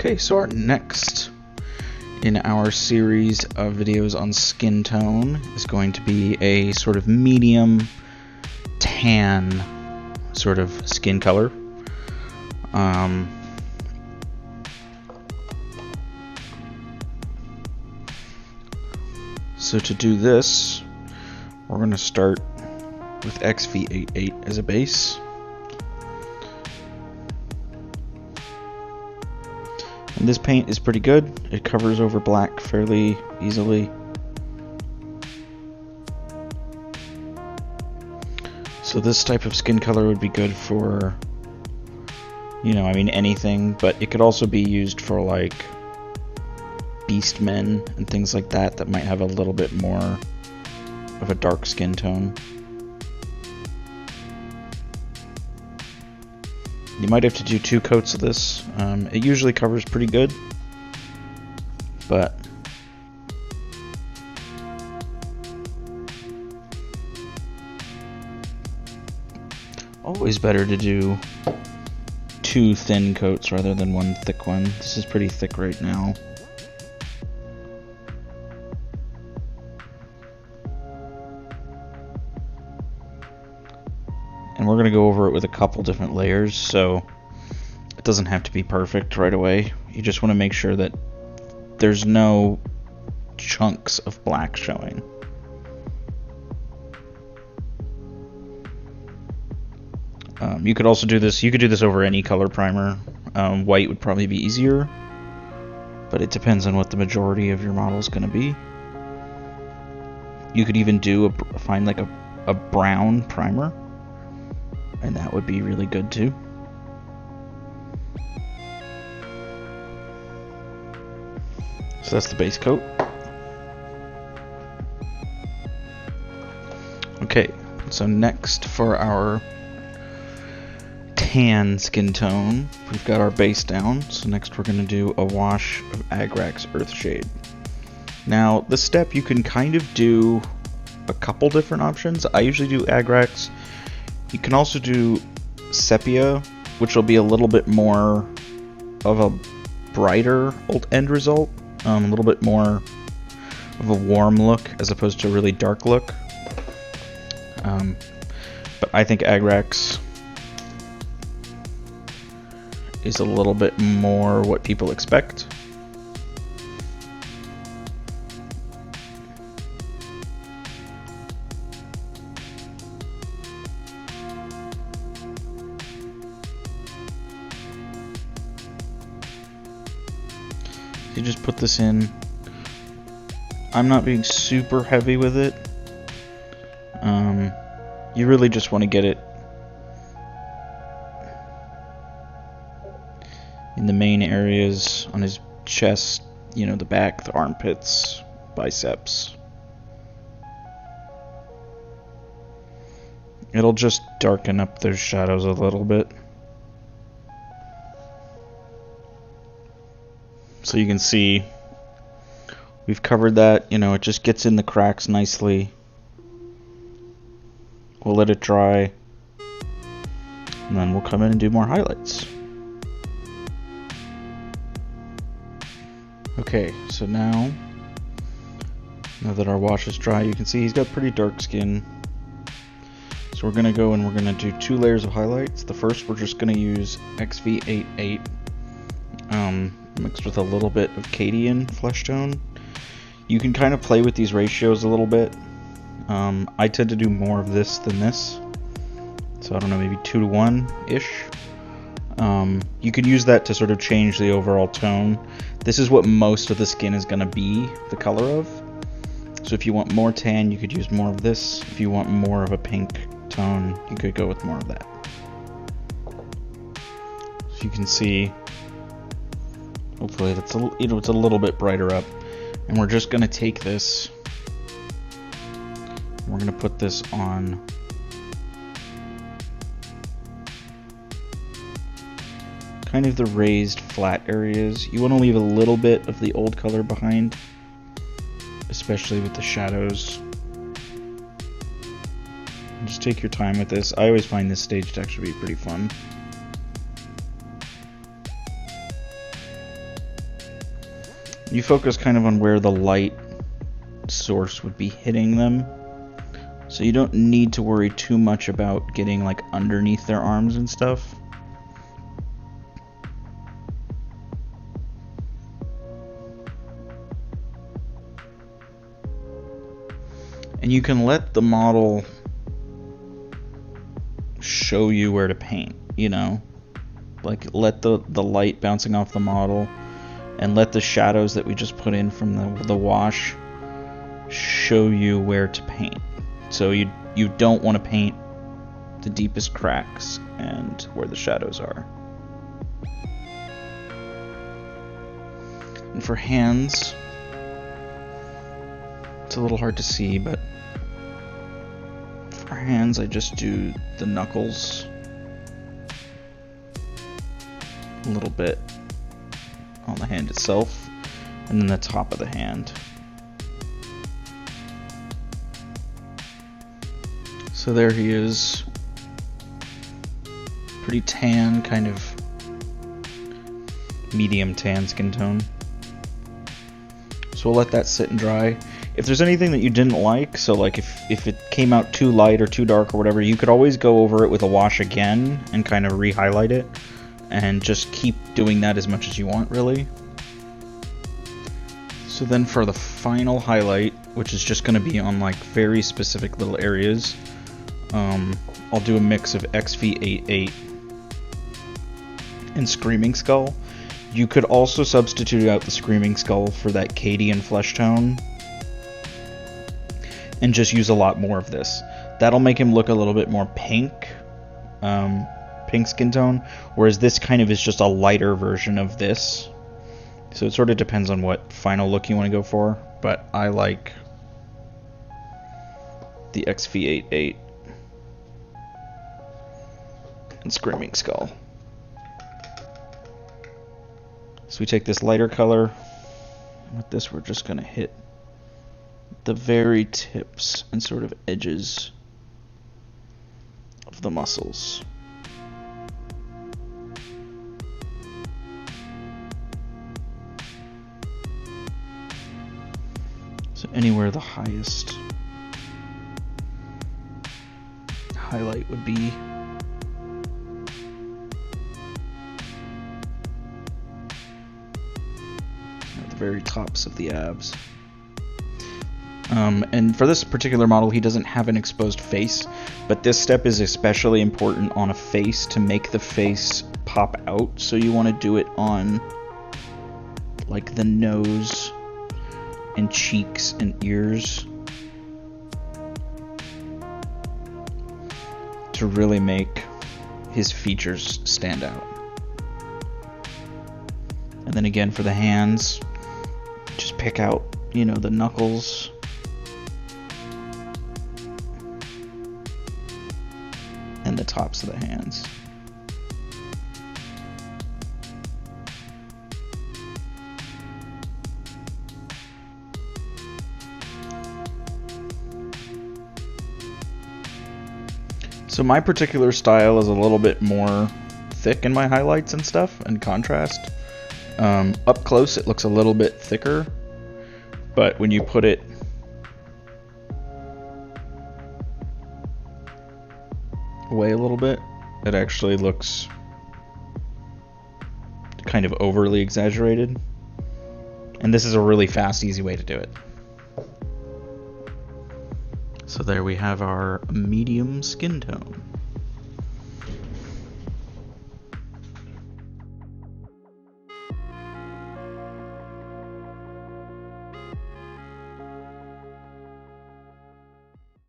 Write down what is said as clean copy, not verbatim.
Okay, so our next in our series of videos on skin tone is going to be a sort of medium tan sort of skin color. So to do this, we're going to start with XV88 as a base. And this paint is pretty good. It covers over black fairly easily. So this type of skin color would be good for, anything, but it could also be used for like beast men and things like that that might have a little bit more of a dark skin tone. You might have to do 2 coats of this. It usually covers pretty good, but always better to do 2 thin coats rather than 1 thick one. This is pretty thick right now. And we're going to go over it with a couple different layers, so it doesn't have to be perfect right away. You just want to make sure that there's no chunks of black showing. You could also do this, over any color primer. White would probably be easier, but it depends on what the majority of your model is going to be. You could even find like a brown primer, and that would be really good too. So that's the base coat. Okay, so next for our tan skin tone, we've got our base down. So next we're going to do a wash of Agrax Earthshade. Now this step you can kind of do a couple different options. I usually do Agrax. You can also do sepia, which will be a little bit more of a brighter end result, a little bit more of a warm look as opposed to a really dark look. But I think Agrax is a little bit more what people expect. You just put this in. I'm not being super heavy with it. You really just want to get it in the main areas on his chest, the back, the armpits, biceps. It'll just darken up those shadows a little bit. So you can see we've covered that, it just gets in the cracks nicely. We'll let it dry, and then we'll come in and do more highlights. Okay, so now that our wash is dry, you can see he's got pretty dark skin. So we're going to go and we're going to do 2 layers of highlights. The first, we're just going to use XV88 mixed with a little bit of Cadian flesh tone. You can kind of play with these ratios a little bit. I tend to do more of this than this, so I don't know, maybe 2 to 1-ish. You could use that to sort of change the overall tone. This is what most of the skin is going to be the color of. So if you want more tan, you could use more of this. If you want more of a pink tone, you could go with more of that. So you can see, hopefully it's a little bit brighter up. And we're just going to take this, we're going to put this on kind of the raised flat areas. You want to leave a little bit of the old color behind, especially with the shadows. Just take your time with this. I always find this stage to actually be pretty fun. you focus kind of on where the light source would be hitting them. So you don't need to worry too much about getting like underneath their arms and stuff. And you can let the model show you where to paint, you know? Like let the light bouncing off the model and let the shadows that we just put in from the wash show you where to paint. So you don't want to paint the deepest cracks and where the shadows are. And for hands, it's a little hard to see, but for hands I just do the knuckles a little bit on the hand itself, and then the top of the hand. So there he is, pretty tan, kind of medium tan skin tone. So we'll let that sit and dry. If there's anything that you didn't like, so like if it came out too light or too dark or whatever, you could always go over it with a wash again and kind of re-highlight it, and just keep doing that as much as you want, really. So then for the final highlight, which is just going to be on like very specific little areas, I'll do a mix of XV88 and Screaming Skull. You could also substitute out the Screaming Skull for that Cadian flesh tone and just use a lot more of this. That'll make him look a little bit more pink, pink skin tone, whereas this kind of is just a lighter version of this. So it sort of depends on what final look you want to go for, but I like the XV88 and Screaming Skull. So we take this lighter color, and with this we're just going to hit the very tips and sort of edges of the muscles. So anywhere the highest highlight would be. At the very tops of the abs. And for this particular model, he doesn't have an exposed face, but this step is especially important on a face to make the face pop out. So you want to do it on like the nose and cheeks and ears to really make his features stand out. And then again for the hands, just pick out, you know, the knuckles. And the tops of the hands. So my particular style is a little bit more thick in my highlights and stuff and contrast. Up close it looks a little bit thicker, but when you put it away a little bit, it actually looks kind of overly exaggerated. And this is a really fast, easy way to do it. So there we have our medium skin tone.